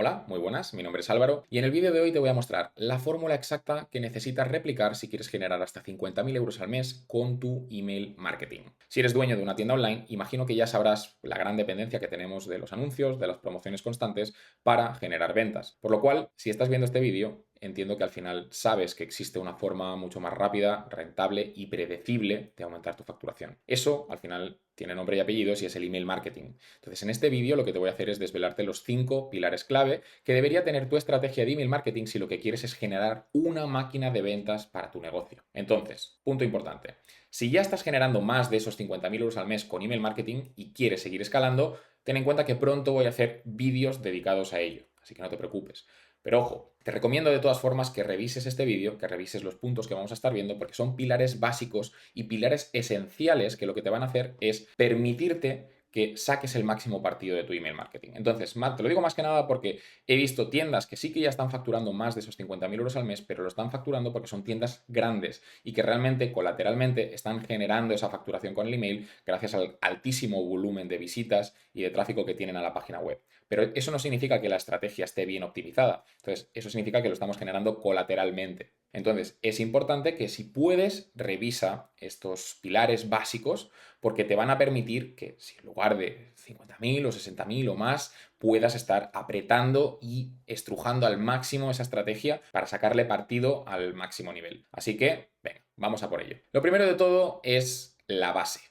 Hola, muy buenas, mi nombre es Álvaro y en el vídeo de hoy te voy a mostrar la fórmula exacta que necesitas replicar si quieres generar hasta 50.000 euros al mes con tu email marketing. Si eres dueño de una tienda online, imagino que ya sabrás la gran dependencia que tenemos de los anuncios, de las promociones constantes para generar ventas. Por lo cual, si estás viendo este vídeo, entiendo que al final sabes que existe una forma mucho más rápida, rentable y predecible de aumentar tu facturación. Eso, al final, tiene nombre y apellidos y es el email marketing. Entonces, en este vídeo lo que te voy a hacer es desvelarte los 5 pilares clave que debería tener tu estrategia de email marketing si lo que quieres es generar una máquina de ventas para tu negocio. Entonces, punto importante. Si ya estás generando más de esos 50.000 euros al mes con email marketing y quieres seguir escalando, ten en cuenta que pronto voy a hacer vídeos dedicados a ello, así que no te preocupes. Pero ojo, te recomiendo de todas formas que revises este vídeo, que revises los puntos que vamos a estar viendo, porque son pilares básicos y pilares esenciales que lo que te van a hacer es permitirte que saques el máximo partido de tu email marketing. Entonces, te lo digo más que nada porque he visto tiendas que sí que ya están facturando más de esos 50.000 euros al mes, pero lo están facturando porque son tiendas grandes y que realmente colateralmente están generando esa facturación con el email gracias al altísimo volumen de visitas y de tráfico que tienen a la página web. Pero eso no significa que la estrategia esté bien optimizada. Entonces, eso significa que lo estamos generando colateralmente. Entonces, es importante que si puedes, revisa estos pilares básicos porque te van a permitir que si en lugar de 50.000 o 60.000 o más, puedas estar apretando y estrujando al máximo esa estrategia para sacarle partido al máximo nivel. Así que, venga, vamos a por ello. Lo primero de todo es la base.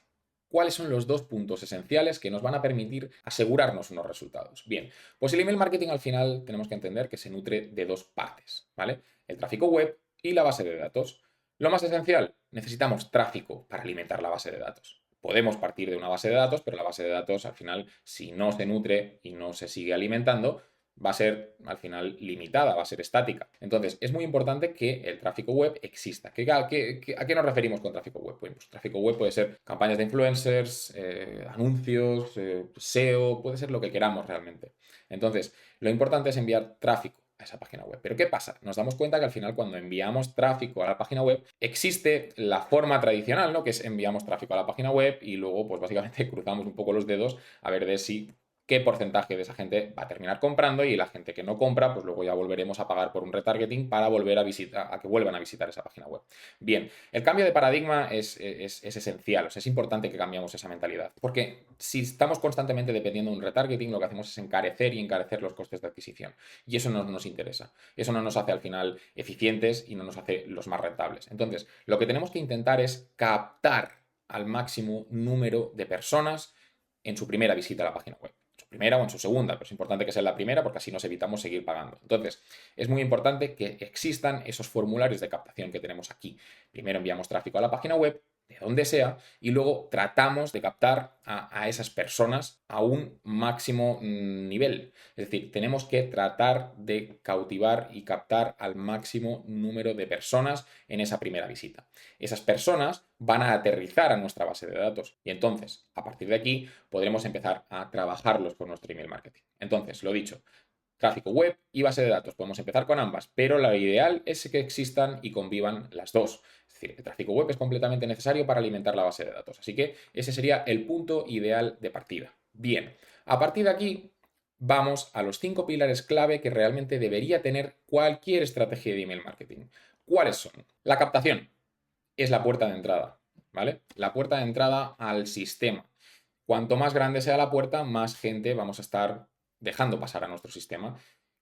¿Cuáles son los dos puntos esenciales que nos van a permitir asegurarnos unos resultados? Bien, pues el email marketing al final tenemos que entender que se nutre de dos partes, ¿vale? El tráfico web y la base de datos. Lo más esencial, necesitamos tráfico para alimentar la base de datos. Podemos partir de una base de datos, pero la base de datos al final, si no se nutre y no se sigue alimentando, va a ser al final limitada, va a ser estática. Entonces, es muy importante que el tráfico web exista. ¿A qué nos referimos con tráfico web? Pues tráfico web puede ser campañas de influencers, anuncios, SEO, puede ser lo que queramos realmente. Entonces, lo importante es enviar tráfico a esa página web. Pero ¿qué pasa? Nos damos cuenta que al final cuando enviamos tráfico a la página web existe la forma tradicional, ¿no? Que es enviamos tráfico a la página web y luego pues básicamente cruzamos un poco los dedos a ver de si qué porcentaje de esa gente va a terminar comprando y la gente que no compra, pues luego ya volveremos a pagar por un retargeting para volver a que vuelvan a visitar esa página web. Bien, el cambio de paradigma es esencial, o sea, es importante que cambiemos esa mentalidad, porque si estamos constantemente dependiendo de un retargeting, lo que hacemos es encarecer y encarecer los costes de adquisición, y eso no nos interesa, eso no nos hace al final eficientes y no nos hace los más rentables. Entonces, lo que tenemos que intentar es captar al máximo número de personas en su primera visita a la página web su primera o en su segunda, pero es importante que sea la primera porque así nos evitamos seguir pagando. Entonces, es muy importante que existan esos formularios de captación que tenemos aquí. Primero enviamos tráfico a la página web, de donde sea, y luego tratamos de captar a esas personas a un máximo nivel. Es decir, tenemos que tratar de cautivar y captar al máximo número de personas en esa primera visita. Esas personas van a aterrizar a nuestra base de datos y entonces, a partir de aquí, podremos empezar a trabajarlos con nuestro email marketing. Entonces, lo dicho, tráfico web y base de datos. Podemos empezar con ambas, pero lo ideal es que existan y convivan las dos. Es decir, el tráfico web es completamente necesario para alimentar la base de datos. Así que ese sería el punto ideal de partida. Bien, a partir de aquí vamos a los 5 pilares clave que realmente debería tener cualquier estrategia de email marketing. ¿Cuáles son? La captación es la puerta de entrada, ¿vale? La puerta de entrada al sistema. Cuanto más grande sea la puerta, más gente vamos a estar dejando pasar a nuestro sistema.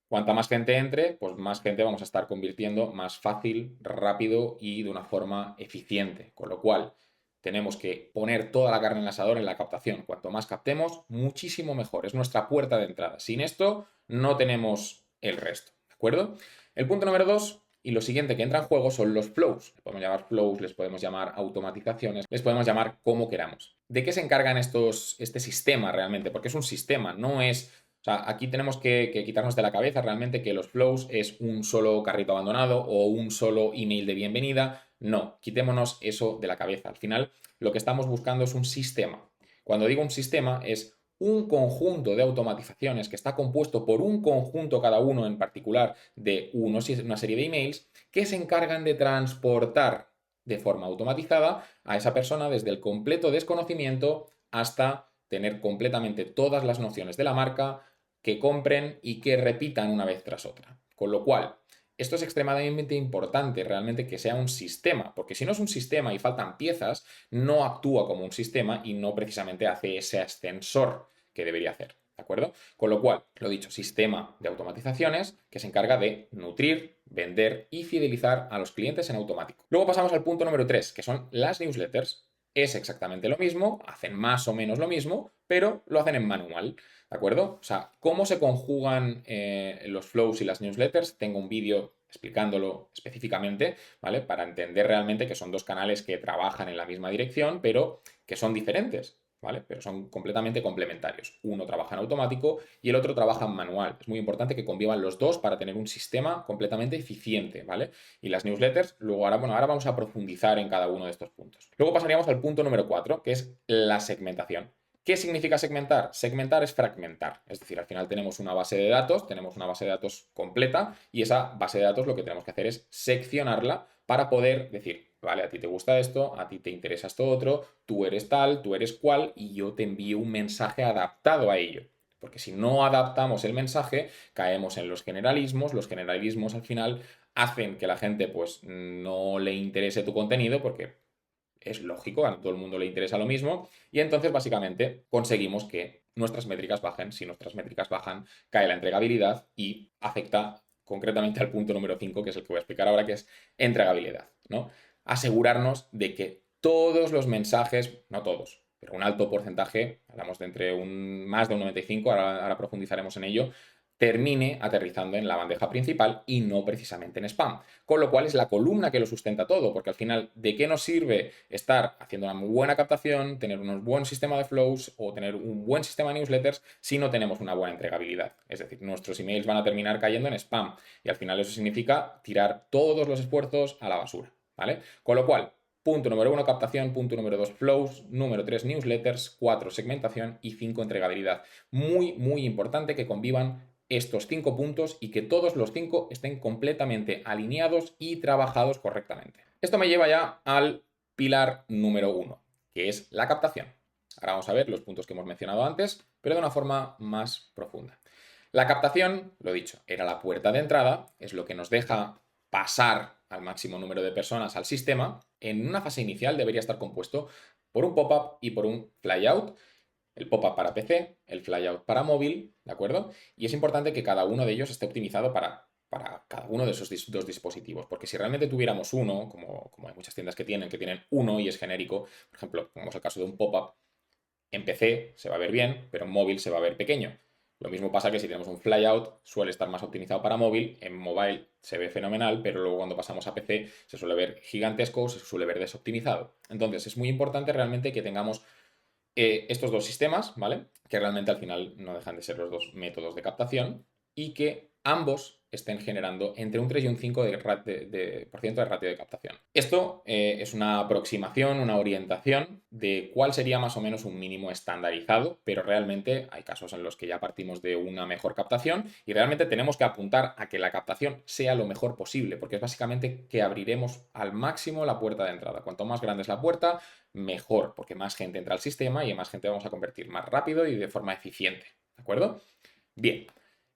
Cuanta más gente entre, pues más gente vamos a estar convirtiendo más fácil, rápido y de una forma eficiente. Con lo cual, tenemos que poner toda la carne en el asador en la captación. Cuanto más captemos, muchísimo mejor. Es nuestra puerta de entrada. Sin esto, no tenemos el resto. ¿De acuerdo? El punto número 2 y lo siguiente que entra en juego son los flows. Les podemos llamar flows, les podemos llamar automatizaciones, les podemos llamar como queramos. ¿De qué se encargan este sistema realmente? Porque es un sistema, no es... O sea, aquí tenemos que quitarnos de la cabeza realmente que los flows es un solo carrito abandonado o un solo email de bienvenida. No, quitémonos eso de la cabeza. Al final, lo que estamos buscando es un sistema. Cuando digo un sistema, es un conjunto de automatizaciones que está compuesto por un conjunto cada uno en particular de una serie de emails que se encargan de transportar de forma automatizada a esa persona desde el completo desconocimiento hasta tener completamente todas las nociones de la marca, que compren y que repitan una vez tras otra. Con lo cual, esto es extremadamente importante realmente que sea un sistema, porque si no es un sistema y faltan piezas, no actúa como un sistema y no precisamente hace ese ascensor que debería hacer. ¿De acuerdo? Con lo cual, lo dicho, sistema de automatizaciones que se encarga de nutrir, vender y fidelizar a los clientes en automático. Luego pasamos al punto número 3, que son las newsletters. Es exactamente lo mismo, hacen más o menos lo mismo, pero lo hacen en manual. ¿De acuerdo? O sea, cómo se conjugan los flows y las newsletters. Tengo un vídeo explicándolo específicamente, ¿vale? Para entender realmente que son dos canales que trabajan en la misma dirección, pero que son diferentes. ¿Vale? Pero son completamente complementarios. Uno trabaja en automático y el otro trabaja en manual. Es muy importante que convivan los dos para tener un sistema completamente eficiente, ¿vale? Y las newsletters, luego ahora vamos a profundizar en cada uno de estos puntos. Luego pasaríamos al punto número 4, que es la segmentación. ¿Qué significa segmentar? Segmentar es fragmentar. Es decir, al final tenemos una base de datos, tenemos una base de datos completa y esa base de datos lo que tenemos que hacer es seccionarla para poder decir, vale, a ti te gusta esto, a ti te interesa esto otro, tú eres tal, tú eres cual y yo te envío un mensaje adaptado a ello. Porque si no adaptamos el mensaje, caemos en los generalismos al final hacen que la gente pues no le interese tu contenido porque es lógico, a todo el mundo le interesa lo mismo y entonces básicamente conseguimos que nuestras métricas bajen. Si nuestras métricas bajan, cae la entregabilidad y afecta concretamente al punto número 5, que es el que voy a explicar ahora, que es entregabilidad, ¿no? Asegurarnos de que todos los mensajes, no todos, pero un alto porcentaje, hablamos de entre más de un 95, ahora profundizaremos en ello, termine aterrizando en la bandeja principal y no precisamente en spam. Con lo cual es la columna que lo sustenta todo, porque al final, ¿de qué nos sirve estar haciendo una muy buena captación, tener un buen sistema de flows o tener un buen sistema de newsletters si no tenemos una buena entregabilidad? Es decir, nuestros emails van a terminar cayendo en spam y al final eso significa tirar todos los esfuerzos a la basura, ¿vale? Con lo cual, punto número 1, captación. Punto número 2, flows. Número 3, newsletters. 4, segmentación. Y 5, entregabilidad. Muy, muy importante que convivan estos 5 puntos y que todos los 5 estén completamente alineados y trabajados correctamente. Esto me lleva ya al pilar número 1, que es la captación. Ahora vamos a ver los puntos que hemos mencionado antes, pero de una forma más profunda. La captación, lo dicho, era la puerta de entrada, es lo que nos deja pasar al máximo número de personas al sistema. En una fase inicial debería estar compuesto por un pop-up y por un flyout. El pop-up para PC, el flyout para móvil, ¿de acuerdo? Y es importante que cada uno de ellos esté optimizado para cada uno de esos dos dispositivos, porque si realmente tuviéramos uno, como hay muchas tiendas que tienen uno y es genérico, por ejemplo, pongamos el caso de un pop-up, en PC se va a ver bien, pero en móvil se va a ver pequeño. Lo mismo pasa que si tenemos un flyout, suele estar más optimizado para móvil, en mobile se ve fenomenal, pero luego cuando pasamos a PC se suele ver gigantesco, se suele ver desoptimizado. Entonces es muy importante realmente que tengamos estos dos sistemas, ¿vale? Que realmente al final no dejan de ser los dos métodos de captación y que ambos estén generando entre un 3 y un 5 por ciento de ratio de captación. Esto es una aproximación, una orientación de cuál sería más o menos un mínimo estandarizado, pero realmente hay casos en los que ya partimos de una mejor captación y realmente tenemos que apuntar a que la captación sea lo mejor posible, porque es básicamente que abriremos al máximo la puerta de entrada. Cuanto más grande es la puerta, mejor, porque más gente entra al sistema y más gente vamos a convertir más rápido y de forma eficiente. ¿De acuerdo? Bien,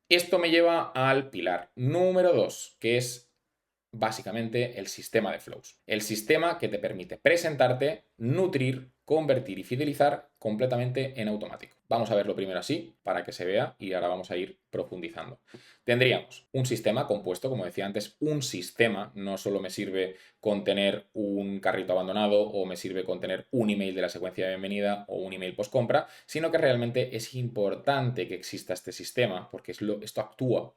esto me lleva al pilar número 2, que es básicamente el sistema de flows. El sistema que te permite presentarte, nutrir, convertir y fidelizar completamente en automático. Vamos a verlo primero así para que se vea y ahora vamos a ir profundizando. Tendríamos un sistema compuesto, como decía antes, un sistema. No solo me sirve con tener un carrito abandonado o me sirve con tener un email de la secuencia de bienvenida o un email post compra, sino que realmente es importante que exista este sistema porque esto actúa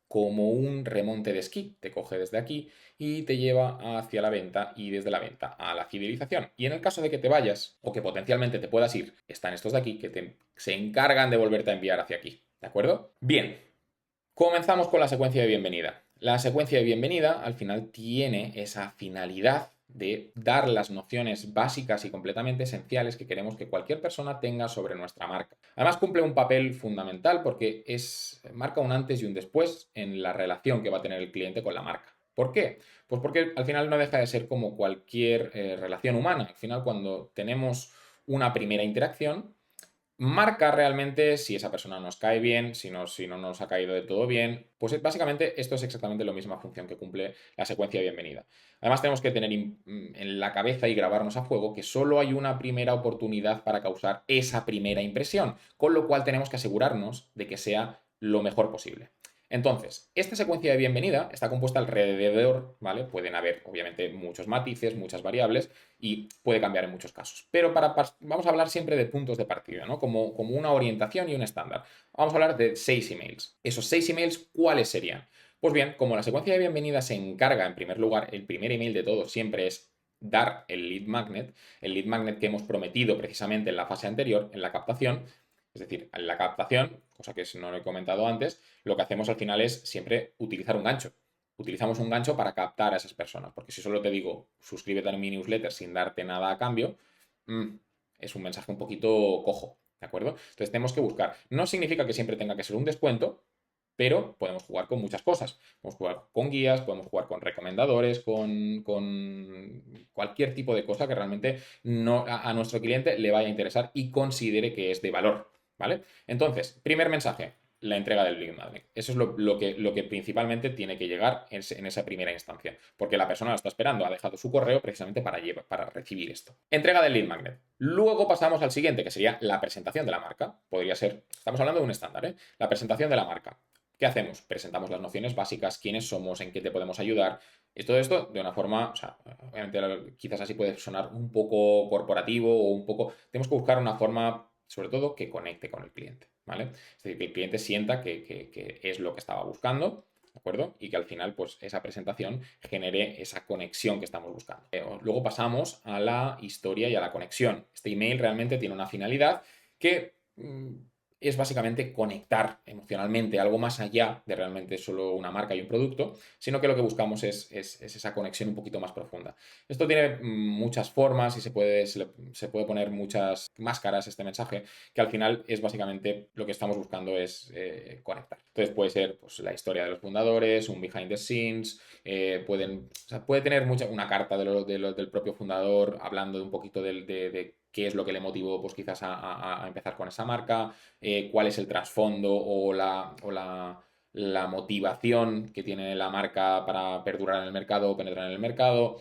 como un remonte de esquí. Te coge desde aquí y te lleva hacia la venta y desde la venta a la fidelización. Y en el caso de que te vayas o que potencialmente te puedas ir, están estos de aquí que se encargan de volverte a enviar hacia aquí. ¿De acuerdo? Bien, comenzamos con la secuencia de bienvenida. La secuencia de bienvenida al final tiene esa finalidad de dar las nociones básicas y completamente esenciales que queremos que cualquier persona tenga sobre nuestra marca. Además cumple un papel fundamental porque marca un antes y un después en la relación que va a tener el cliente con la marca. ¿Por qué? Pues porque al final no deja de ser como cualquier relación humana. Al final cuando tenemos una primera interacción, marca realmente si esa persona nos cae bien, si no nos ha caído de todo bien. Pues básicamente esto es exactamente la misma función que cumple la secuencia de bienvenida. Además tenemos que tener en la cabeza y grabarnos a fuego que solo hay una primera oportunidad para causar esa primera impresión, con lo cual tenemos que asegurarnos de que sea lo mejor posible. Entonces, esta secuencia de bienvenida está compuesta alrededor, ¿vale? Pueden haber, obviamente, muchos matices, muchas variables y puede cambiar en muchos casos. Pero vamos a hablar siempre de puntos de partida, ¿no? Como una orientación y un estándar. Vamos a hablar de 6 emails. Esos 6 emails, ¿cuáles serían? Pues bien, como la secuencia de bienvenida se encarga, en primer lugar, el primer email de todos siempre es dar el lead magnet que hemos prometido precisamente en la fase anterior, en la captación. Es decir, en la captación, cosa que no lo he comentado antes, lo que hacemos al final es siempre utilizar un gancho. Utilizamos un gancho para captar a esas personas, porque si solo te digo suscríbete a mi newsletter sin darte nada a cambio, es un mensaje un poquito cojo, ¿de acuerdo? Entonces tenemos que buscar. No significa que siempre tenga que ser un descuento, pero podemos jugar con muchas cosas. Podemos jugar con guías, podemos jugar con recomendadores, con cualquier tipo de cosa que realmente a nuestro cliente le vaya a interesar y considere que es de valor, ¿vale? Entonces, primer mensaje, la entrega del lead magnet. Eso es lo que principalmente tiene que llegar en esa primera instancia, porque la persona lo está esperando, ha dejado su correo precisamente para recibir esto. Entrega del lead magnet. Luego pasamos al siguiente, que sería la presentación de la marca. Podría ser, estamos hablando de un estándar, ¿eh? La presentación de la marca. ¿Qué hacemos? Presentamos las nociones básicas, quiénes somos, en qué te podemos ayudar. Y todo esto de una forma, o sea, obviamente quizás así puede sonar un poco corporativo o un poco... Tenemos que buscar una forma, sobre todo, que conecte con el cliente, ¿vale? Es decir, que el cliente sienta que es lo que estaba buscando, ¿de acuerdo? Y que al final, pues, esa presentación genere esa conexión que estamos buscando. Luego pasamos a la historia y a la conexión. Este email realmente tiene una finalidad que es básicamente conectar emocionalmente, algo más allá de realmente solo una marca y un producto, sino que lo que buscamos es esa conexión un poquito más profunda. Esto tiene muchas formas y se puede poner muchas máscaras este mensaje, que al final es básicamente lo que estamos buscando es conectar. Entonces puede ser pues, la historia de los fundadores, un behind the scenes, puede tener una carta del propio fundador hablando de un poquito de qué es lo que le motivó pues quizás a empezar con esa marca, cuál es el trasfondo la motivación que tiene la marca para perdurar en el mercado o penetrar en el mercado.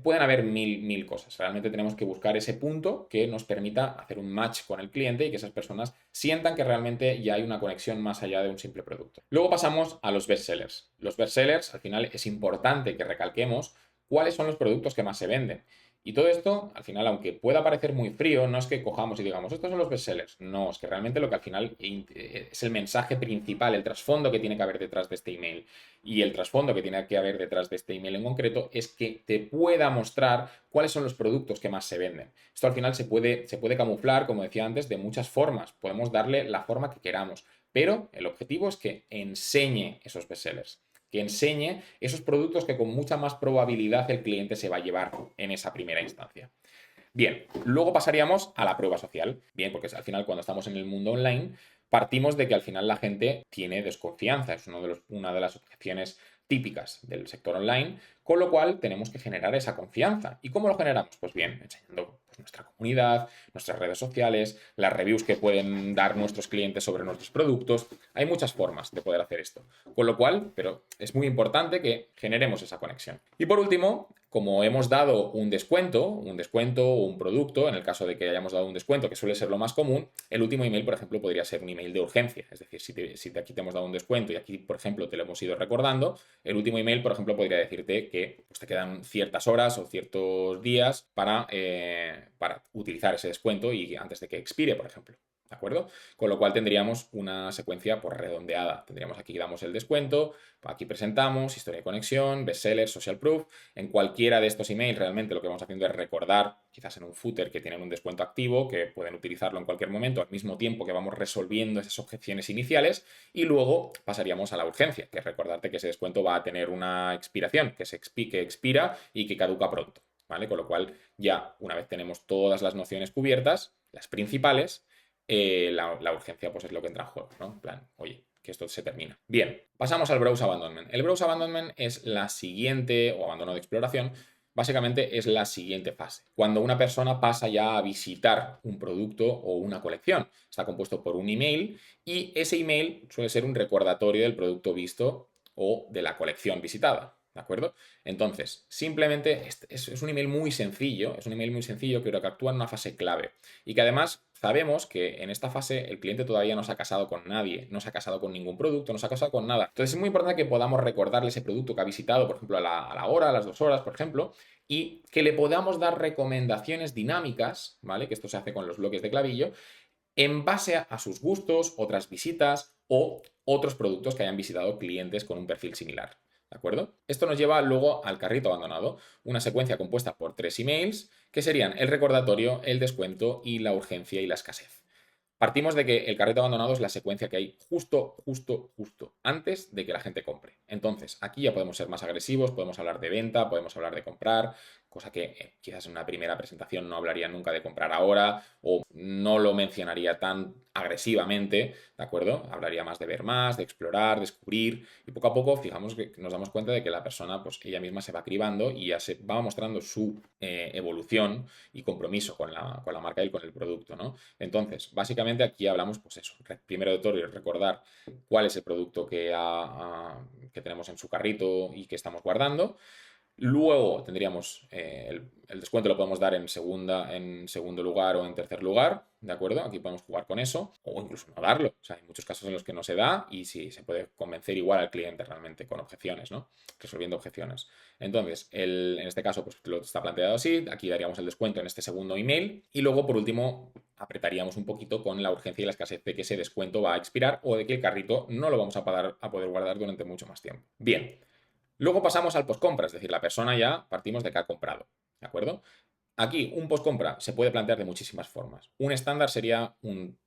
Pueden haber mil cosas. Realmente tenemos que buscar ese punto que nos permita hacer un match con el cliente y que esas personas sientan que realmente ya hay una conexión más allá de un simple producto. Luego pasamos a los bestsellers. Los bestsellers, al final, es importante que recalquemos cuáles son los productos que más se venden. Y todo esto, al final, aunque pueda parecer muy frío, no es que cojamos y digamos, estos son los bestsellers. No, es que realmente lo que al final es el mensaje principal, el trasfondo que tiene que haber detrás de este email. Y el trasfondo que tiene que haber detrás de este email en concreto es que te pueda mostrar cuáles son los productos que más se venden. Esto al final se puede camuflar, como decía antes, de muchas formas. Podemos darle la forma que queramos. Pero el objetivo es que enseñe esos bestsellers, que enseñe esos productos que con mucha más probabilidad el cliente se va a llevar en esa primera instancia. Bien, luego pasaríamos a la prueba social. Bien, porque al final cuando estamos en el mundo online partimos de que al final la gente tiene desconfianza. Es una de las objeciones típicas del sector online, con lo cual tenemos que generar esa confianza. ¿Y cómo lo generamos? Pues bien, enseñando pues, nuestra comunidad, nuestras redes sociales, las reviews que pueden dar nuestros clientes sobre nuestros productos. Hay muchas formas de poder hacer esto. Con lo cual, pero es muy importante que generemos esa conexión. Y por último, como hemos dado un descuento o un producto, en el caso de que hayamos dado un descuento, que suele ser lo más común, el último email, por ejemplo, podría ser un email de urgencia. Es decir, si aquí te hemos dado un descuento y aquí, por ejemplo, te lo hemos ido recordando, el último email, por ejemplo, podría decirte que pues, te quedan ciertas horas o ciertos días para utilizar ese descuento y antes de que expire, por ejemplo. ¿De acuerdo? Con lo cual tendríamos una secuencia pues, redondeada. Tendríamos aquí, damos el descuento, aquí presentamos historia de conexión, bestseller, social proof. En cualquiera de estos emails realmente lo que vamos haciendo es recordar, quizás en un footer, que tienen un descuento activo, que pueden utilizarlo en cualquier momento, al mismo tiempo que vamos resolviendo esas objeciones iniciales. Y luego pasaríamos a la urgencia, que es recordarte que ese descuento va a tener una expiración, que expira y que caduca pronto. ¿Vale? Con lo cual ya una vez tenemos todas las nociones cubiertas, las principales, la urgencia pues es lo que entra en juego, ¿no? En plan, oye, que esto se termina. Bien, pasamos al browse abandonment. El browse abandonment es la siguiente, o abandono de exploración, básicamente es la siguiente fase. Cuando una persona pasa ya a visitar un producto o una colección. Está compuesto por un email y ese email suele ser un recordatorio del producto visto o de la colección visitada. ¿De acuerdo? Entonces, simplemente es un email muy sencillo, es un email muy sencillo que creo que actúa en una fase clave y que además sabemos que en esta fase el cliente todavía no se ha casado con nadie, no se ha casado con ningún producto, no se ha casado con nada. Entonces es muy importante que podamos recordarle ese producto que ha visitado, por ejemplo, a la hora, a las 2 horas, por ejemplo, y que le podamos dar recomendaciones dinámicas, ¿vale? Que esto se hace con los bloques de clavillo, en base a sus gustos, otras visitas o otros productos que hayan visitado clientes con un perfil similar. ¿De acuerdo? Esto nos lleva luego al carrito abandonado, una secuencia compuesta por 3 emails que serían el recordatorio, el descuento y la urgencia y la escasez. Partimos de que el carrito abandonado es la secuencia que hay justo antes de que la gente compre. Entonces, aquí ya podemos ser más agresivos, podemos hablar de venta, podemos hablar de comprar, cosa que quizás en una primera presentación no hablaría nunca de comprar ahora o no lo mencionaría tan agresivamente, ¿de acuerdo? Hablaría más de ver más, de explorar, descubrir y poco a poco fijamos que nos damos cuenta de que la persona, pues ella misma se va cribando y ya se va mostrando su evolución y compromiso con la marca y con el producto, ¿no? Entonces, básicamente aquí hablamos, pues eso, primero de todo recordar cuál es el producto que tenemos en su carrito y que estamos guardando. Luego tendríamos el descuento lo podemos dar en segundo lugar o en tercer lugar, ¿de acuerdo? Aquí podemos jugar con eso o incluso no darlo. O sea, hay muchos casos en los que no se da y sí, se puede convencer igual al cliente realmente con objeciones, ¿no? Resolviendo objeciones. Entonces, en este caso, pues lo está planteado así. Aquí daríamos el descuento en este segundo email y luego, por último, apretaríamos un poquito con la urgencia y la escasez de que ese descuento va a expirar o de que el carrito no lo vamos a poder guardar durante mucho más tiempo. Bien. Luego pasamos al postcompra, es decir, la persona ya partimos de que ha comprado, ¿de acuerdo? Aquí un postcompra se puede plantear de muchísimas formas. Un estándar sería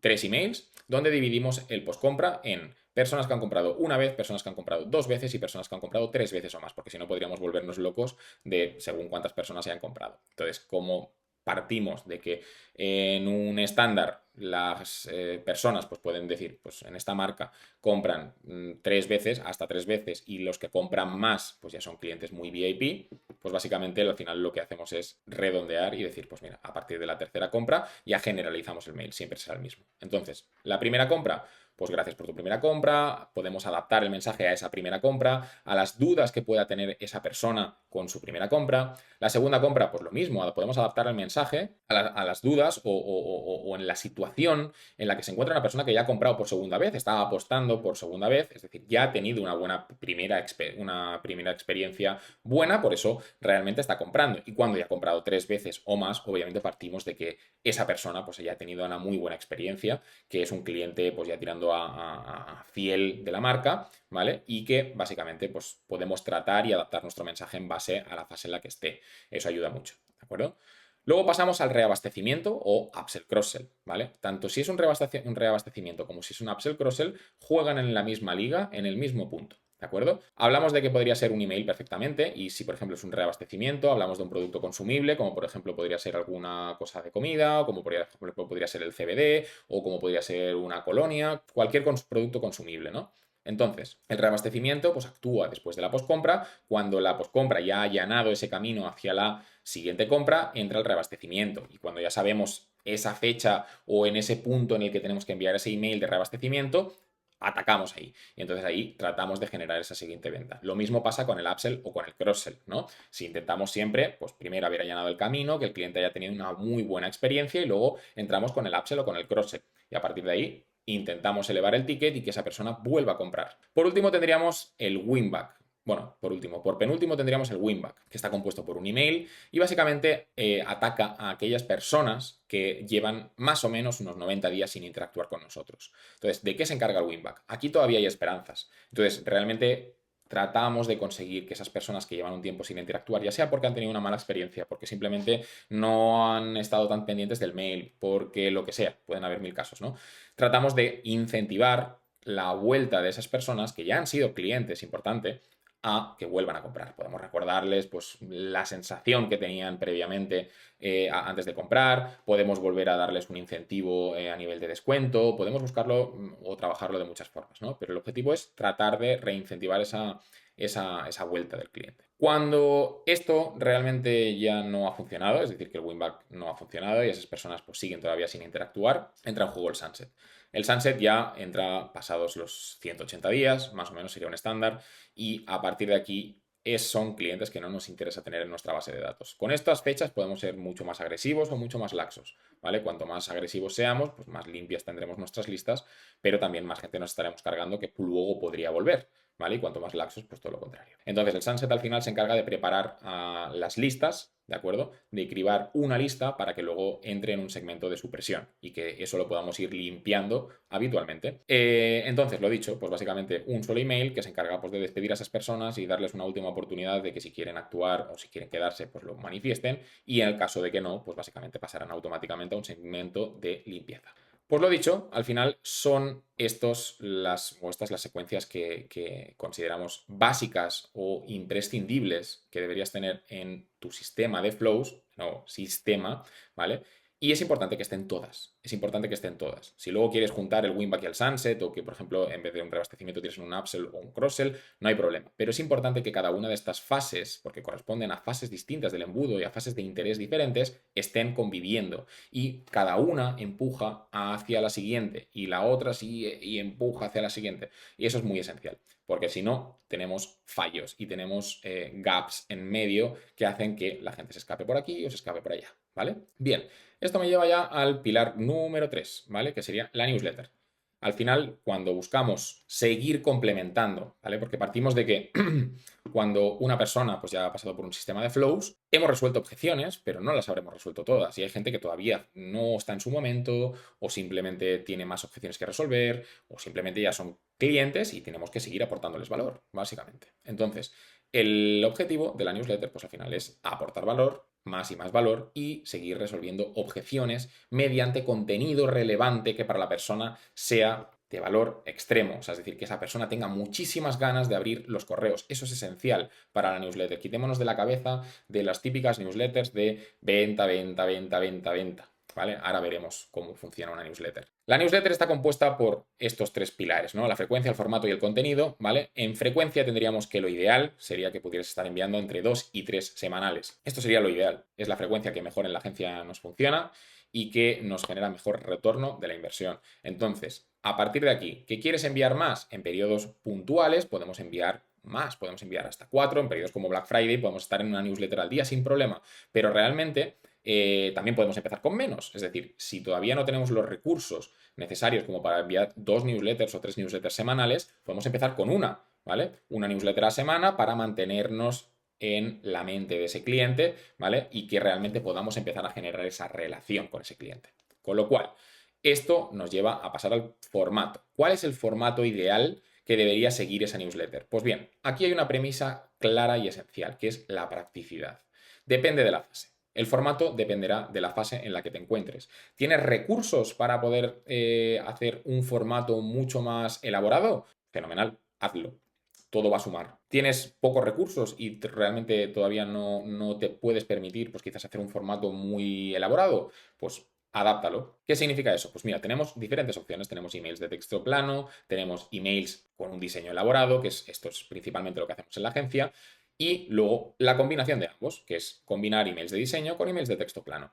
3 emails donde dividimos el postcompra en personas que han comprado una vez, personas que han comprado 2 veces y personas que han comprado 3 veces o más, porque si no podríamos volvernos locos de según cuántas personas hayan comprado. Entonces, como partimos de que en un estándar las personas pues pueden decir, pues en esta marca compran 3 veces, hasta 3 veces, y los que compran más, pues ya son clientes muy VIP, pues básicamente al final lo que hacemos es redondear y decir, pues mira, a partir de la tercera compra ya generalizamos el mail, siempre será el mismo. Entonces, la primera compra, pues gracias por tu primera compra, podemos adaptar el mensaje a esa primera compra, a las dudas que pueda tener esa persona con su primera compra. La segunda compra, pues lo mismo, podemos adaptar el mensaje a las dudas o en la situación en la que se encuentra una persona que ya ha comprado por segunda vez, está apostando por segunda vez, es decir, ya ha tenido una primera experiencia buena, por eso realmente está comprando. Y cuando ya ha comprado 3 veces o más, obviamente partimos de que esa persona pues ya ha tenido una muy buena experiencia, que es un cliente pues ya tirando a fiel de la marca, ¿vale? Y que básicamente pues podemos tratar y adaptar nuestro mensaje en base a la fase en la que esté. Eso ayuda mucho, ¿de acuerdo? Luego pasamos al reabastecimiento o upsell cross-sell, ¿vale? Tanto si es un reabastecimiento como si es un upsell cross-sell, juegan en la misma liga, en el mismo punto. ¿De acuerdo? Hablamos de que podría ser un email perfectamente y si por ejemplo es un reabastecimiento, hablamos de un producto consumible, como por ejemplo podría ser alguna cosa de comida, o como podría ser el CBD, o como podría ser una colonia, cualquier producto consumible, ¿no? Entonces, el reabastecimiento pues actúa después de la postcompra. Cuando la postcompra ya ha allanado ese camino hacia la siguiente compra, entra el reabastecimiento. Y cuando ya sabemos esa fecha o en ese punto en el que tenemos que enviar ese email de reabastecimiento, atacamos ahí. Y entonces ahí tratamos de generar esa siguiente venta. Lo mismo pasa con el upsell o con el cross-sell, ¿no? Si intentamos siempre, pues primero haber allanado el camino, que el cliente haya tenido una muy buena experiencia y luego entramos con el upsell o con el cross-sell. Y a partir de ahí intentamos elevar el ticket y que esa persona vuelva a comprar. Por último tendríamos el winback. Bueno, por penúltimo tendríamos el winback, que está compuesto por un email y básicamente ataca a aquellas personas que llevan más o menos unos 90 días sin interactuar con nosotros. Entonces, ¿de qué se encarga el winback? Aquí todavía hay esperanzas. Entonces, realmente tratamos de conseguir que esas personas que llevan un tiempo sin interactuar, ya sea porque han tenido una mala experiencia, porque simplemente no han estado tan pendientes del mail, porque lo que sea, pueden haber mil casos, ¿no? Tratamos de incentivar la vuelta de esas personas que ya han sido clientes, importante, a que vuelvan a comprar. Podemos recordarles pues, la sensación que tenían previamente antes de comprar, podemos volver a darles un incentivo a nivel de descuento, podemos buscarlo o trabajarlo de muchas formas, ¿no? Pero el objetivo es tratar de reincentivar esa vuelta del cliente. Cuando esto realmente ya no ha funcionado, es decir, que el winback no ha funcionado y esas personas pues siguen todavía sin interactuar, entra en juego el sunset. El sunset ya entra pasados los 180 días, más o menos sería un estándar, y a partir de aquí son clientes que no nos interesa tener en nuestra base de datos. Con estas fechas podemos ser mucho más agresivos o mucho más laxos, ¿vale? Cuanto más agresivos seamos, pues más limpias tendremos nuestras listas, pero también más gente nos estaremos cargando que luego podría volver, ¿vale? Y cuanto más laxos, pues todo lo contrario. Entonces, el sunset al final se encarga de preparar las listas, ¿de acuerdo? De cribar una lista para que luego entre en un segmento de supresión y que eso lo podamos ir limpiando habitualmente. Entonces, lo dicho, pues básicamente un solo email que se encarga pues, de despedir a esas personas y darles una última oportunidad de que si quieren actuar o si quieren quedarse, pues lo manifiesten, y en el caso de que no, pues básicamente pasarán automáticamente a un segmento de limpieza. Pues lo dicho, al final son estas las secuencias que consideramos básicas o imprescindibles que deberías tener en tu sistema de flows, no sistema, ¿vale? Y es importante que estén todas. Es importante que estén todas. Si luego quieres juntar el winback y el sunset, o que, por ejemplo, en vez de un reabastecimiento tienes un upsell o un cross-sell, no hay problema. Pero es importante que cada una de estas fases, porque corresponden a fases distintas del embudo y a fases de interés diferentes, estén conviviendo. Y cada una empuja hacia la siguiente y la otra sigue y empuja hacia la siguiente. Y eso es muy esencial, porque si no, tenemos fallos y tenemos gaps en medio que hacen que la gente se escape por aquí o se escape por allá, ¿vale? Bien. Esto me lleva ya al pilar número 3, ¿vale? Que sería la newsletter. Al final, cuando buscamos seguir complementando, ¿vale? Porque partimos de que cuando una persona pues, ya ha pasado por un sistema de flows, hemos resuelto objeciones, pero no las habremos resuelto todas. Y hay gente que todavía no está en su momento, o simplemente tiene más objeciones que resolver, o simplemente ya son clientes y tenemos que seguir aportándoles valor, básicamente. Entonces, el objetivo de la newsletter, pues al final es aportar valor, más y más valor, y seguir resolviendo objeciones mediante contenido relevante que para la persona sea de valor extremo, o sea, es decir, que esa persona tenga muchísimas ganas de abrir los correos. Eso es esencial para la newsletter. Quitémonos de la cabeza de las típicas newsletters de venta, venta, venta, venta, venta. ¿Vale? Ahora veremos cómo funciona una newsletter. La newsletter está compuesta por estos tres pilares, ¿no? La frecuencia, el formato y el contenido, ¿vale? En frecuencia tendríamos que lo ideal sería que pudieras estar enviando entre 2 y 3 semanales. Esto sería lo ideal. Es la frecuencia que mejor en la agencia nos funciona y que nos genera mejor retorno de la inversión. Entonces, a partir de aquí, ¿qué quieres enviar más? En periodos puntuales podemos enviar más, podemos enviar hasta 4, en periodos como Black Friday podemos estar en una newsletter al día sin problema, pero realmente también podemos empezar con menos. Es decir, si todavía no tenemos los recursos necesarios como para enviar 2 newsletters o 3 newsletters semanales, podemos empezar con una, ¿vale? Una newsletter a semana para mantenernos en la mente de ese cliente, ¿vale? Y que realmente podamos empezar a generar esa relación con ese cliente. Con lo cual, esto nos lleva a pasar al formato. ¿Cuál es el formato ideal que debería seguir esa newsletter? Pues bien, aquí hay una premisa clara y esencial, que es la practicidad. Depende de la fase. El formato dependerá de la fase en la que te encuentres. ¿Tienes recursos para poder hacer un formato mucho más elaborado? Fenomenal, hazlo. Todo va a sumar. ¿Tienes pocos recursos y realmente todavía no te puedes permitir, pues quizás hacer un formato muy elaborado? Pues adáptalo. ¿Qué significa eso? Pues mira, tenemos diferentes opciones. Tenemos emails de texto plano, tenemos emails con un diseño elaborado, que esto es principalmente lo que hacemos en la agencia, y luego la combinación de ambos, que es combinar emails de diseño con emails de texto plano.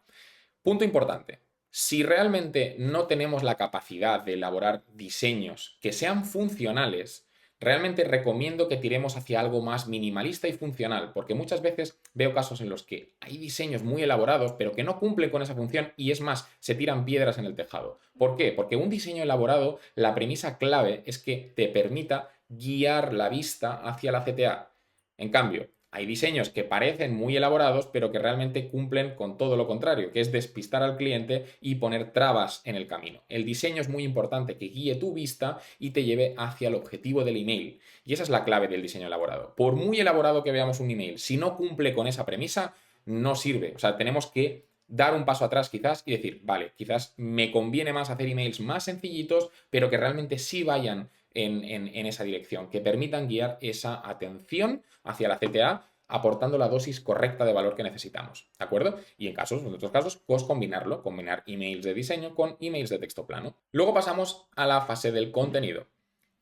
Punto importante. Si realmente no tenemos la capacidad de elaborar diseños que sean funcionales, realmente recomiendo que tiremos hacia algo más minimalista y funcional, porque muchas veces veo casos en los que hay diseños muy elaborados, pero que no cumplen con esa función y es más, se tiran piedras en el tejado. ¿Por qué? Porque un diseño elaborado, la premisa clave es que te permita guiar la vista hacia la CTA. En cambio, hay diseños que parecen muy elaborados, pero que realmente cumplen con todo lo contrario, que es despistar al cliente y poner trabas en el camino. El diseño es muy importante, que guíe tu vista y te lleve hacia el objetivo del email. Y esa es la clave del diseño elaborado. Por muy elaborado que veamos un email, si no cumple con esa premisa, no sirve. O sea, tenemos que dar un paso atrás quizás y decir, vale, quizás me conviene más hacer emails más sencillitos, pero que realmente sí vayan en esa dirección, que permitan guiar esa atención hacia la CTA aportando la dosis correcta de valor que necesitamos, ¿de acuerdo? Y en otros casos, pues combinarlo, combinar emails de diseño con emails de texto plano. Luego pasamos a la fase del contenido.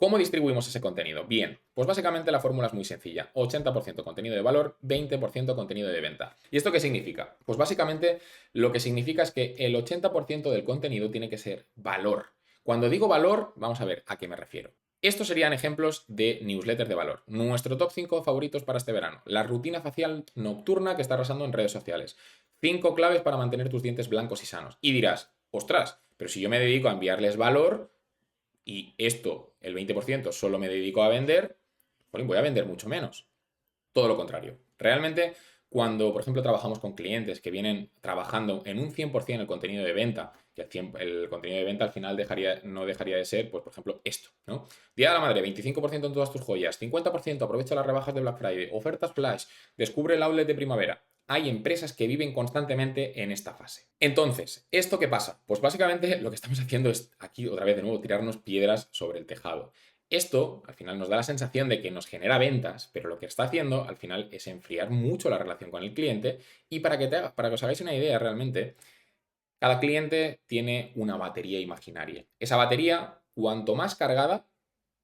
¿Cómo distribuimos ese contenido? Bien, pues básicamente la fórmula es muy sencilla. 80% contenido de valor, 20% contenido de venta. ¿Y esto qué significa? Pues básicamente lo que significa es que el 80% del contenido tiene que ser valor. Cuando digo valor, vamos a ver a qué me refiero. Estos serían ejemplos de newsletters de valor. Nuestro top 5 favoritos para este verano. La rutina facial nocturna que está arrasando en redes sociales. 5 claves para mantener tus dientes blancos y sanos. Y dirás, ostras, pero si yo me dedico a enviarles valor y esto, el 20%, solo me dedico a vender, pues voy a vender mucho menos. Todo lo contrario. Realmente, cuando, por ejemplo, trabajamos con clientes que vienen trabajando en un 100% el contenido de venta, que el contenido de venta al final no dejaría de ser, pues, por ejemplo, esto, ¿no? Día de la Madre, 25% en todas tus joyas, 50% aprovecha las rebajas de Black Friday, ofertas flash, descubre el outlet de primavera. Hay empresas que viven constantemente en esta fase. Entonces, ¿esto qué pasa? Pues básicamente lo que estamos haciendo es, aquí otra vez de nuevo, tirarnos piedras sobre el tejado. Esto al final nos da la sensación de que nos genera ventas, pero lo que está haciendo al final es enfriar mucho la relación con el cliente. Y para que os hagáis una idea realmente, cada cliente tiene una batería imaginaria. Esa batería, cuanto más cargada,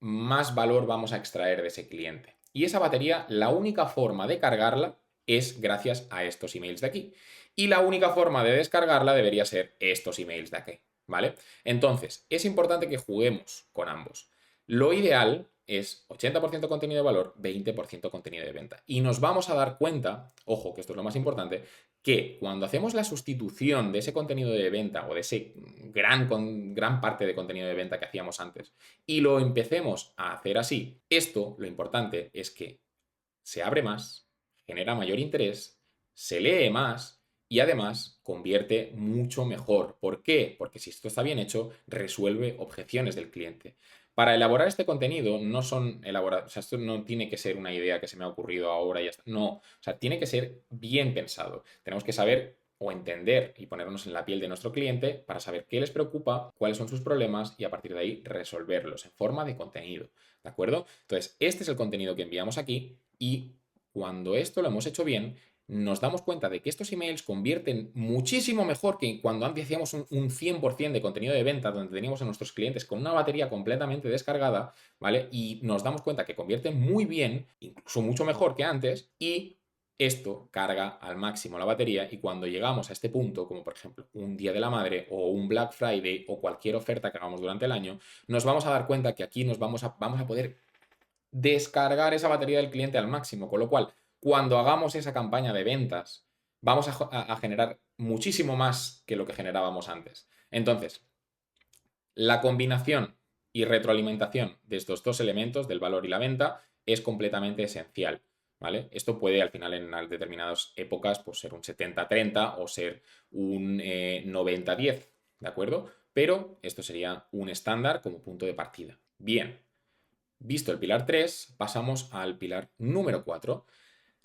más valor vamos a extraer de ese cliente. Y esa batería, la única forma de cargarla es gracias a estos emails de aquí. Y la única forma de descargarla debería ser estos emails de aquí, ¿vale? Entonces, es importante que juguemos con ambos. Lo ideal es 80% contenido de valor, 20% contenido de venta. Y nos vamos a dar cuenta, ojo, que esto es lo más importante, que cuando hacemos la sustitución de ese contenido de venta o de ese gran parte de contenido de venta que hacíamos antes y lo empecemos a hacer así, esto lo importante es que se abre más, genera mayor interés, se lee más y además convierte mucho mejor. ¿Por qué? Porque si esto está bien hecho, resuelve objeciones del cliente. Para elaborar este contenido no son elaborados, o sea, esto no tiene que ser una idea que se me ha ocurrido ahora y ya está. No, o sea, tiene que ser bien pensado. Tenemos que saber o entender y ponernos en la piel de nuestro cliente para saber qué les preocupa, cuáles son sus problemas y a partir de ahí resolverlos en forma de contenido. ¿De acuerdo? Entonces, este es el contenido que enviamos aquí y cuando esto lo hemos hecho bien, nos damos cuenta de que estos emails convierten muchísimo mejor que cuando antes hacíamos un 100% de contenido de venta, donde teníamos a nuestros clientes con una batería completamente descargada, ¿vale? Y nos damos cuenta que convierten muy bien, incluso mucho mejor que antes, y esto carga al máximo la batería y cuando llegamos a este punto, como por ejemplo un Día de la Madre o un Black Friday o cualquier oferta que hagamos durante el año, nos vamos a dar cuenta que aquí vamos a poder descargar esa batería del cliente al máximo, con lo cual, cuando hagamos esa campaña de ventas, vamos a generar muchísimo más que lo que generábamos antes. Entonces, la combinación y retroalimentación de estos dos elementos, del valor y la venta, es completamente esencial, ¿vale? Esto puede al final en determinadas épocas pues, ser un 70-30 o ser un 90-10, ¿de acuerdo? Pero esto sería un estándar como punto de partida. Bien, visto el pilar 3, pasamos al pilar número 4.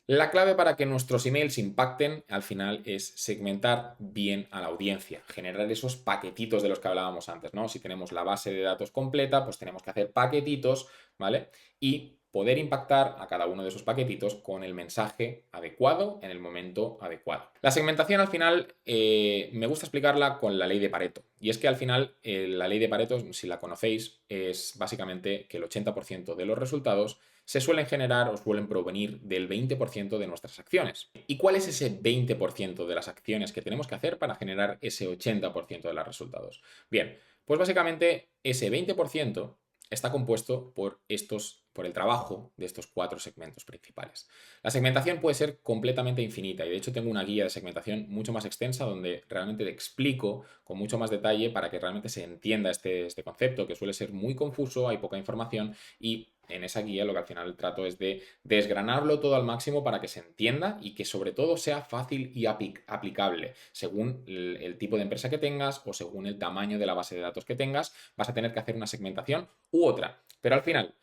La clave para que nuestros emails impacten al final es segmentar bien a la audiencia, generar esos paquetitos de los que hablábamos antes, ¿no? Si tenemos la base de datos completa, pues tenemos que hacer paquetitos, ¿vale? Y poder impactar a cada uno de esos paquetitos con el mensaje adecuado en el momento adecuado. La segmentación al final me gusta explicarla con la ley de Pareto. Y es que al final la ley de Pareto, si la conocéis, es básicamente que el 80% de los resultados se suelen generar o suelen provenir del 20% de nuestras acciones. ¿Y cuál es ese 20% de las acciones que tenemos que hacer para generar ese 80% de los resultados? Bien, pues básicamente ese 20% está compuesto por el trabajo de estos 4 segmentos principales. La segmentación puede ser completamente infinita y de hecho tengo una guía de segmentación mucho más extensa donde realmente te explico con mucho más detalle para que realmente se entienda este concepto que suele ser muy confuso, hay poca información y en esa guía lo que al final trato es de desgranarlo todo al máximo para que se entienda y que sobre todo sea fácil y aplicable. Según el tipo de empresa que tengas o según el tamaño de la base de datos que tengas, vas a tener que hacer una segmentación u otra. Pero al final,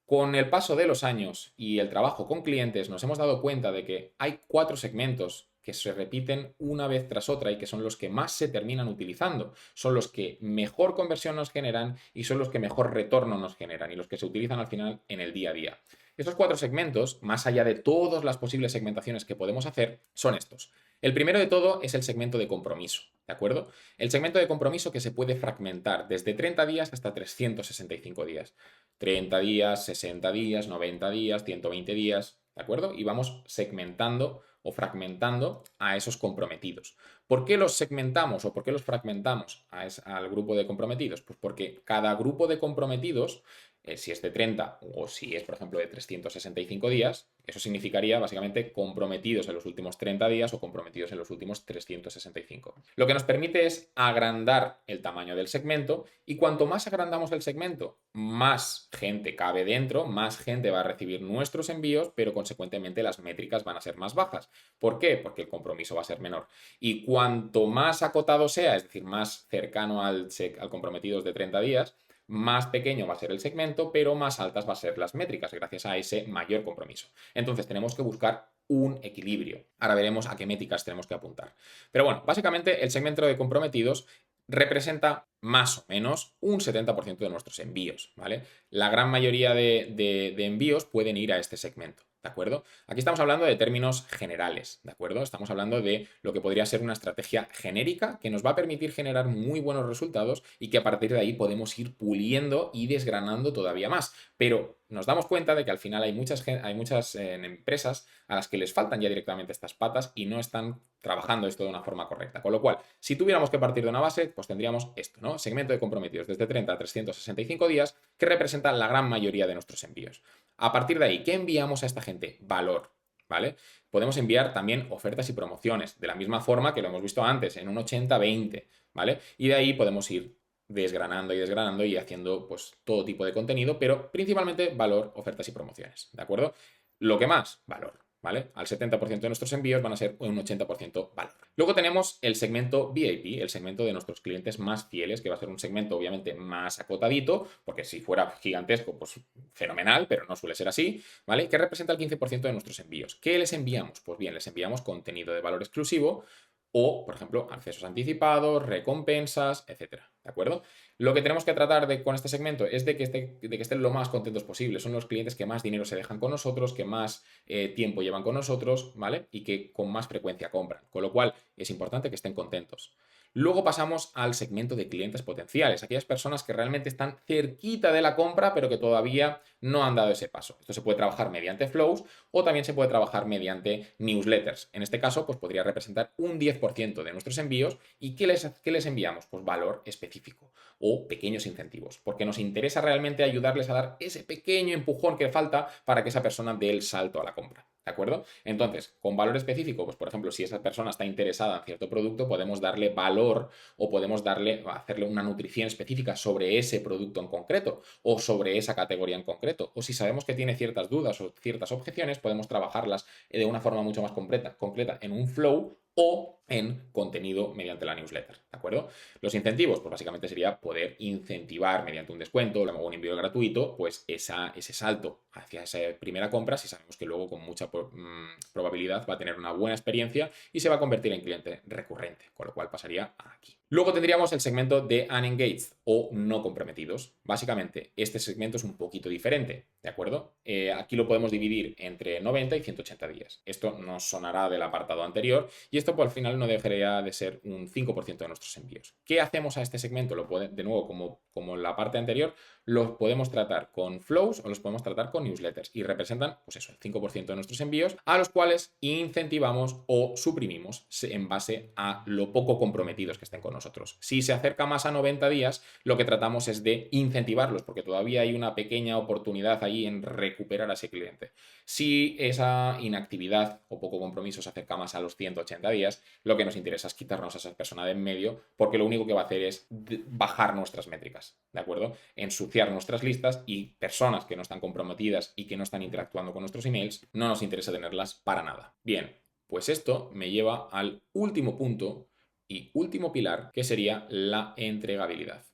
con el paso de los años y el trabajo con clientes, nos hemos dado cuenta de que hay 4 segmentos que se repiten una vez tras otra y que son los que más se terminan utilizando, son los que mejor conversión nos generan y son los que mejor retorno nos generan y los que se utilizan al final en el día a día. Estos 4 segmentos, más allá de todas las posibles segmentaciones que podemos hacer, son estos. El primero de todo es el segmento de compromiso, ¿de acuerdo? El segmento de compromiso que se puede fragmentar desde 30 días hasta 365 días. 30 días, 60 días, 90 días, 120 días, ¿de acuerdo? Y vamos segmentando o fragmentando a esos comprometidos. ¿Por qué los segmentamos o por qué los fragmentamos al grupo de comprometidos? Pues porque cada grupo de comprometidos, si es de 30 o si es, por ejemplo, de 365 días, eso significaría básicamente comprometidos en los últimos 30 días o comprometidos en los últimos 365. Lo que nos permite es agrandar el tamaño del segmento y cuanto más agrandamos el segmento, más gente cabe dentro, más gente va a recibir nuestros envíos, pero consecuentemente las métricas van a ser más bajas. ¿Por qué? Porque el compromiso va a ser menor. Y cuanto más acotado sea, es decir, más cercano al comprometidos de 30 días, más pequeño va a ser el segmento, pero más altas van a ser las métricas gracias a ese mayor compromiso. Entonces tenemos que buscar un equilibrio. Ahora veremos a qué métricas tenemos que apuntar. Pero bueno, básicamente el segmento de comprometidos representa más o menos un 70% de nuestros envíos, ¿vale? La gran mayoría de envíos pueden ir a este segmento, ¿de acuerdo? Aquí estamos hablando de términos generales, ¿de acuerdo? Estamos hablando de lo que podría ser una estrategia genérica que nos va a permitir generar muy buenos resultados y que a partir de ahí podemos ir puliendo y desgranando todavía más. Pero nos damos cuenta de que al final hay muchas empresas a las que les faltan ya directamente estas patas y no están trabajando esto de una forma correcta. Con lo cual, si tuviéramos que partir de una base, pues tendríamos esto, ¿no? Segmento de comprometidos desde 30 a 365 días, que representan la gran mayoría de nuestros envíos. A partir de ahí, ¿qué enviamos a esta gente? Valor, ¿vale? Podemos enviar también ofertas y promociones, de la misma forma que lo hemos visto antes, en un 80-20, ¿vale? Y de ahí podemos ir desgranando y haciendo pues todo tipo de contenido, pero principalmente valor, ofertas y promociones, ¿de acuerdo? Lo que más, valor, ¿vale? Al 70% de nuestros envíos van a ser un 80% valor. Luego tenemos el segmento VIP, el segmento de nuestros clientes más fieles, que va a ser un segmento obviamente más acotadito, porque si fuera gigantesco, pues fenomenal, pero no suele ser así, ¿vale? Que representa el 15% de nuestros envíos. ¿Qué les enviamos? Pues bien, les enviamos contenido de valor exclusivo, o, por ejemplo, accesos anticipados, recompensas, etcétera, ¿de acuerdo? Lo que tenemos que tratar con este segmento es de que estén lo más contentos posible. Son los clientes que más dinero se dejan con nosotros, que más tiempo llevan con nosotros, ¿vale? Y que con más frecuencia compran. Con lo cual, es importante que estén contentos. Luego pasamos al segmento de clientes potenciales, aquellas personas que realmente están cerquita de la compra, pero que todavía no han dado ese paso. Esto se puede trabajar mediante flows o también se puede trabajar mediante newsletters. En este caso, pues podría representar un 10% de nuestros envíos. ¿Y qué les enviamos? Pues valor específico o pequeños incentivos, porque nos interesa realmente ayudarles a dar ese pequeño empujón que falta para que esa persona dé el salto a la compra. ¿De acuerdo? Entonces, con valor específico, pues por ejemplo, si esa persona está interesada en cierto producto, podemos darle valor o podemos hacerle una nutrición específica sobre ese producto en concreto o sobre esa categoría en concreto. O si sabemos que tiene ciertas dudas o ciertas objeciones, podemos trabajarlas de una forma mucho más concreta en un flow o en contenido mediante la newsletter, ¿de acuerdo? Los incentivos, pues básicamente sería poder incentivar mediante un descuento o un envío gratuito, pues ese salto hacia esa primera compra si sabemos que luego con mucha probabilidad va a tener una buena experiencia y se va a convertir en cliente recurrente, con lo cual pasaría aquí. Luego tendríamos el segmento de unengaged o no comprometidos. Básicamente, este segmento es un poquito diferente, ¿de acuerdo? Aquí lo podemos dividir entre 90 y 180 días. Esto nos sonará del apartado anterior y esto pues, al final no dejaría de ser un 5% de nuestros envíos. ¿Qué hacemos a este segmento? De nuevo, como en la parte anterior, los podemos tratar con flows o los podemos tratar con newsletters y representan, pues eso, el 5% de nuestros envíos, a los cuales incentivamos o suprimimos en base a lo poco comprometidos que estén con nosotros. Si se acerca más a 90 días, lo que tratamos es de incentivarlos, porque todavía hay una pequeña oportunidad ahí en recuperar a ese cliente. Si esa inactividad o poco compromiso se acerca más a los 180 días, lo que nos interesa es quitarnos a esa persona de en medio, porque lo único que va a hacer es bajar nuestras métricas, ¿de acuerdo? Ensuciar nuestras listas y personas que no están comprometidas y que no están interactuando con nuestros emails, no nos interesa tenerlas para nada. Bien, pues esto me lleva al último punto y último pilar, que sería la entregabilidad.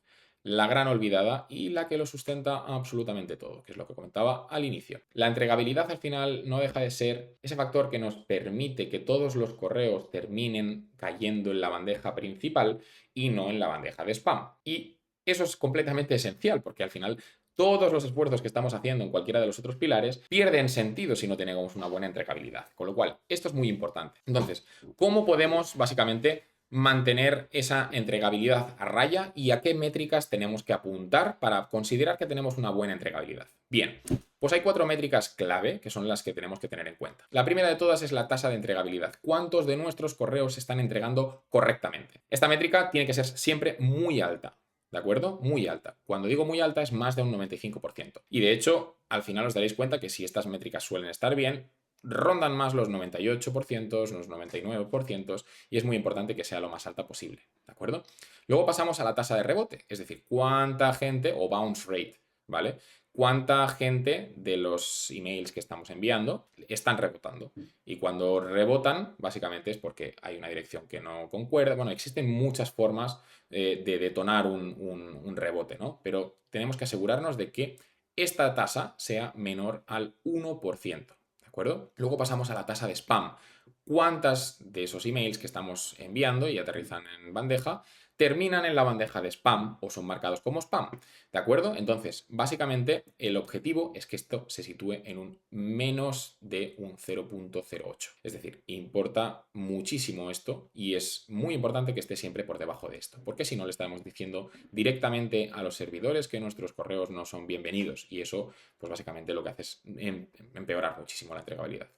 La gran olvidada y la que lo sustenta absolutamente todo, que es lo que comentaba al inicio. La entregabilidad al final no deja de ser ese factor que nos permite que todos los correos terminen cayendo en la bandeja principal y no en la bandeja de spam. Y eso es completamente esencial porque al final todos los esfuerzos que estamos haciendo en cualquiera de los otros pilares pierden sentido si no tenemos una buena entregabilidad. Con lo cual, esto es muy importante. Entonces, ¿cómo podemos básicamente mantener esa entregabilidad a raya y a qué métricas tenemos que apuntar para considerar que tenemos una buena entregabilidad. Bien, pues hay 4 métricas clave que son las que tenemos que tener en cuenta. La primera de todas es la tasa de entregabilidad. ¿Cuántos de nuestros correos se están entregando correctamente? Esta métrica tiene que ser siempre muy alta. ¿De acuerdo? Muy alta. Cuando digo muy alta es más de un 95%. Y de hecho, al final os daréis cuenta que si estas métricas suelen estar bien, rondan más los 98%, los 99%, y es muy importante que sea lo más alta posible, ¿de acuerdo? Luego pasamos a la tasa de rebote, es decir, cuánta gente, o bounce rate, ¿vale? Cuánta gente de los emails que estamos enviando están rebotando. Y cuando rebotan, básicamente es porque hay una dirección que no concuerda. Bueno, existen muchas formas de detonar un rebote, ¿no? Pero tenemos que asegurarnos de que esta tasa sea menor al 1%. ¿De acuerdo? Luego pasamos a la tasa de spam. ¿Cuántas de esos emails que estamos enviando y aterrizan en bandeja terminan en la bandeja de spam o son marcados como spam? ¿De acuerdo? Entonces, básicamente el objetivo es que esto se sitúe en un menos de un 0,08. Es decir, importa muchísimo esto y es muy importante que esté siempre por debajo de esto, porque si no le estamos diciendo directamente a los servidores que nuestros correos no son bienvenidos y eso, pues básicamente lo que hace es empeorar muchísimo la entregabilidad.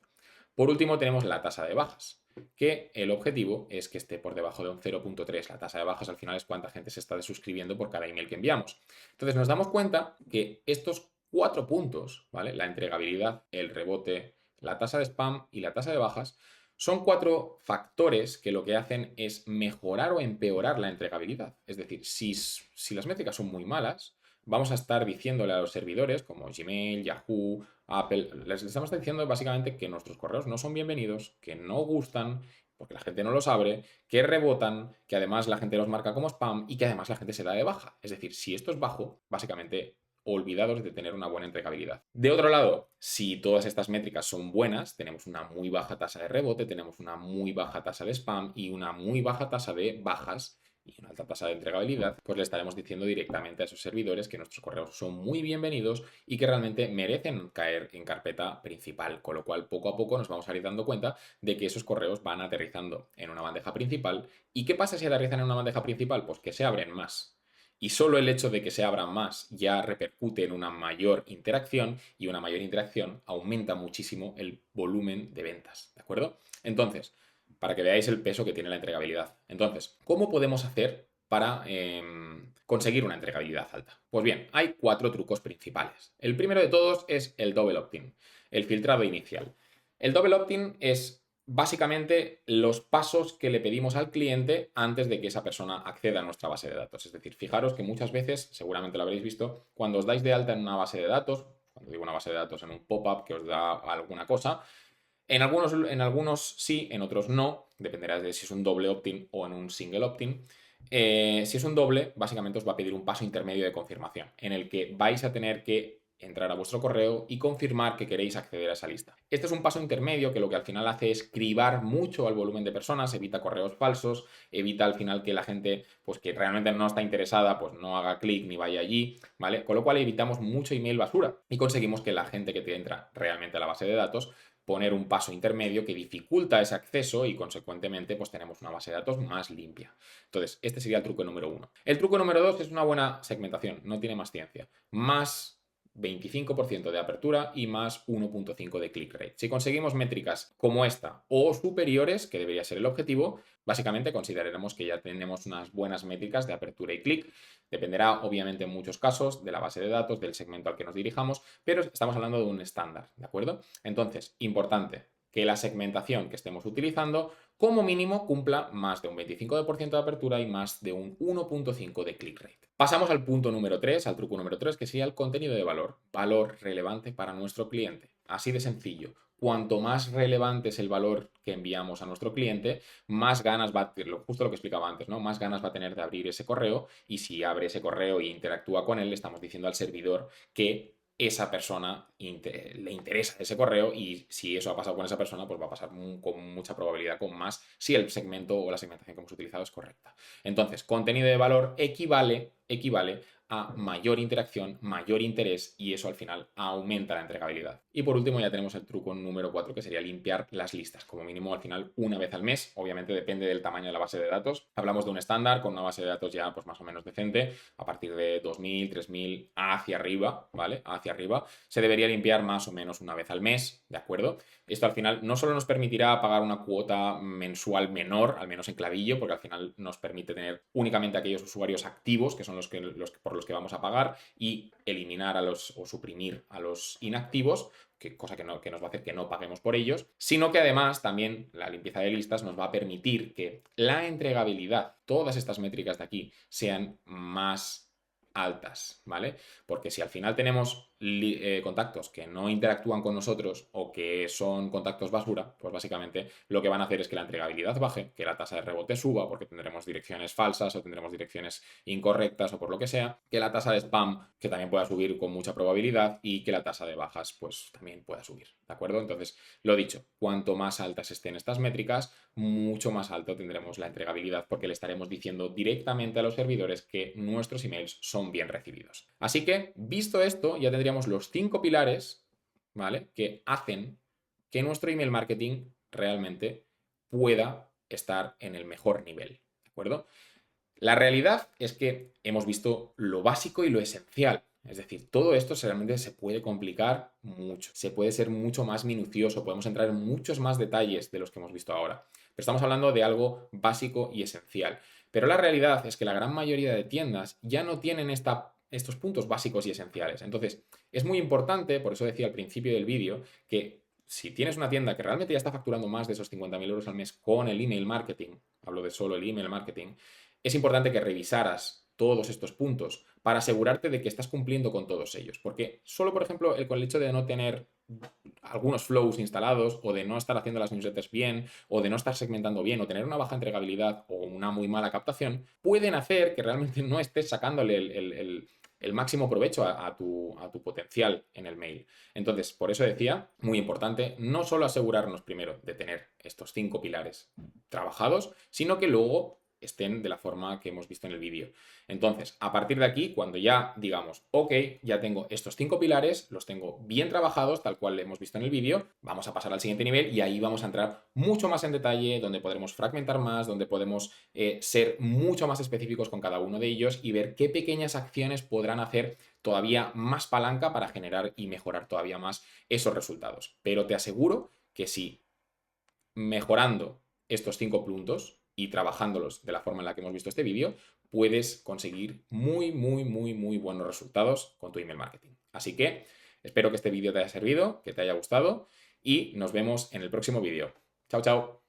Por último, tenemos la tasa de bajas, que el objetivo es que esté por debajo de un 0,3. La tasa de bajas al final es cuánta gente se está desuscribiendo por cada email que enviamos. Entonces nos damos cuenta que estos 4 puntos, ¿vale? La entregabilidad, el rebote, la tasa de spam y la tasa de bajas, son 4 factores que lo que hacen es mejorar o empeorar la entregabilidad. Es decir, si las métricas son muy malas, vamos a estar diciéndole a los servidores como Gmail, Yahoo, Apple, les estamos diciendo básicamente que nuestros correos no son bienvenidos, que no gustan, porque la gente no los abre, que rebotan, que además la gente los marca como spam y que además la gente se da de baja. Es decir, si esto es bajo, básicamente olvidados de tener una buena entregabilidad. De otro lado, si todas estas métricas son buenas, tenemos una muy baja tasa de rebote, tenemos una muy baja tasa de spam y una muy baja tasa de bajas y una alta tasa de entregabilidad, pues le estaremos diciendo directamente a esos servidores que nuestros correos son muy bienvenidos y que realmente merecen caer en carpeta principal, con lo cual poco a poco nos vamos a ir dando cuenta de que esos correos van aterrizando en una bandeja principal. ¿Y qué pasa si aterrizan en una bandeja principal? Pues que se abren más. Y solo el hecho de que se abran más ya repercute en una mayor interacción y una mayor interacción aumenta muchísimo el volumen de ventas, ¿de acuerdo? Entonces, para que veáis el peso que tiene la entregabilidad. Entonces, ¿cómo podemos hacer para conseguir una entregabilidad alta? Pues bien, hay 4 trucos principales. El primero de todos es el double opt-in, el filtrado inicial. El double opt-in es básicamente los pasos que le pedimos al cliente antes de que esa persona acceda a nuestra base de datos. Es decir, fijaros que muchas veces, seguramente lo habréis visto, cuando os dais de alta en una base de datos, cuando digo una base de datos en un pop-up que os da alguna cosa, en algunos sí, en otros no, dependerá de si es un doble opt-in o en un single opt-in. Si es un doble, básicamente os va a pedir un paso intermedio de confirmación, en el que vais a tener que entrar a vuestro correo y confirmar que queréis acceder a esa lista. Este es un paso intermedio que lo que al final hace es cribar mucho al volumen de personas, evita correos falsos, evita al final que la gente, pues que realmente no está interesada, pues no haga clic ni vaya allí, ¿vale? Con lo cual evitamos mucho email basura y conseguimos que la gente que te entra realmente a la base de datos poner un paso intermedio que dificulta ese acceso y consecuentemente pues tenemos una base de datos más limpia. Entonces, este sería el truco número 1. El truco número 2 es una buena segmentación, no tiene más ciencia. Más 25% de apertura y más 1,5 de click rate. Si conseguimos métricas como esta o superiores, que debería ser el objetivo, básicamente consideraremos que ya tenemos unas buenas métricas de apertura y clic. Dependerá, obviamente, en muchos casos de la base de datos, del segmento al que nos dirijamos, pero estamos hablando de un estándar, ¿de acuerdo? Entonces, importante que la segmentación que estemos utilizando como mínimo cumpla más de un 25% de apertura y más de un 1,5 de click rate. Pasamos al punto número 3, al truco número 3, que sería el contenido de valor relevante para nuestro cliente. Así de sencillo. Cuanto más relevante es el valor que enviamos a nuestro cliente, más ganas va a tener, justo lo que explicaba antes, ¿no? Más ganas va a tener de abrir ese correo y si abre ese correo e interactúa con él, le estamos diciendo al servidor que esa persona le interesa ese correo y si eso ha pasado con esa persona, pues va a pasar con mucha probabilidad con más si el segmento o la segmentación que hemos utilizado es correcta. Entonces, contenido de valor equivale a mayor interacción, mayor interés y eso al final aumenta la entregabilidad. Y por último ya tenemos el truco número 4 que sería limpiar las listas, como mínimo al final una vez al mes, obviamente depende del tamaño de la base de datos. Hablamos de un estándar con una base de datos ya pues más o menos decente, a partir de 2000, 3000 hacia arriba, ¿vale? Hacia arriba, se debería limpiar más o menos una vez al mes, ¿de acuerdo? Esto al final no solo nos permitirá pagar una cuota mensual menor, al menos en cladillo, porque al final nos permite tener únicamente aquellos usuarios activos, que son por los que vamos a pagar, y eliminar a los o suprimir a los inactivos, cosa que nos va a hacer que no paguemos por ellos, sino que además también la limpieza de listas nos va a permitir que la entregabilidad, todas estas métricas de aquí, sean más altas, ¿vale? Porque si al final tenemos contactos que no interactúan con nosotros o que son contactos basura, pues básicamente lo que van a hacer es que la entregabilidad baje, que la tasa de rebote suba, porque tendremos direcciones falsas o tendremos direcciones incorrectas o por lo que sea, que la tasa de spam, que también pueda subir con mucha probabilidad y que la tasa de bajas, pues también pueda subir, ¿de acuerdo? Entonces, lo dicho, cuanto más altas estén estas métricas, mucho más alto tendremos la entregabilidad porque le estaremos diciendo directamente a los servidores que nuestros emails son bien recibidos. Así que, visto esto, ya tendríamos los 5 pilares, ¿vale? Que hacen que nuestro email marketing realmente pueda estar en el mejor nivel, ¿de acuerdo? La realidad es que hemos visto lo básico y lo esencial. Es decir, todo esto realmente se puede complicar mucho, se puede ser mucho más minucioso, podemos entrar en muchos más detalles de los que hemos visto ahora. Pero estamos hablando de algo básico y esencial. Pero la realidad es que la gran mayoría de tiendas ya no tienen estos puntos básicos y esenciales. Entonces, es muy importante, por eso decía al principio del vídeo, que si tienes una tienda que realmente ya está facturando más de esos 50.000 euros al mes con el email marketing, hablo de solo el email marketing, es importante que revisaras todos estos puntos para asegurarte de que estás cumpliendo con todos ellos. Porque solo, por ejemplo, con el hecho de no tener algunos flows instalados o de no estar haciendo las newsletters bien o de no estar segmentando bien o tener una baja entregabilidad o una muy mala captación, pueden hacer que realmente no estés sacándole el máximo provecho a tu potencial en el mail. Entonces, por eso decía, muy importante, no solo asegurarnos primero de tener estos 5 pilares trabajados, sino que luego estén de la forma que hemos visto en el vídeo. Entonces, a partir de aquí, cuando ya digamos, ok, ya tengo estos 5 pilares, los tengo bien trabajados, tal cual hemos visto en el vídeo, vamos a pasar al siguiente nivel y ahí vamos a entrar mucho más en detalle, donde podremos fragmentar más, donde podemos ser mucho más específicos con cada uno de ellos y ver qué pequeñas acciones podrán hacer todavía más palanca para generar y mejorar todavía más esos resultados. Pero te aseguro que si mejorando estos 5 puntos y trabajándolos de la forma en la que hemos visto este vídeo, puedes conseguir muy buenos resultados con tu email marketing. Así que espero que este vídeo te haya servido, que te haya gustado y nos vemos en el próximo vídeo. Chao, chao.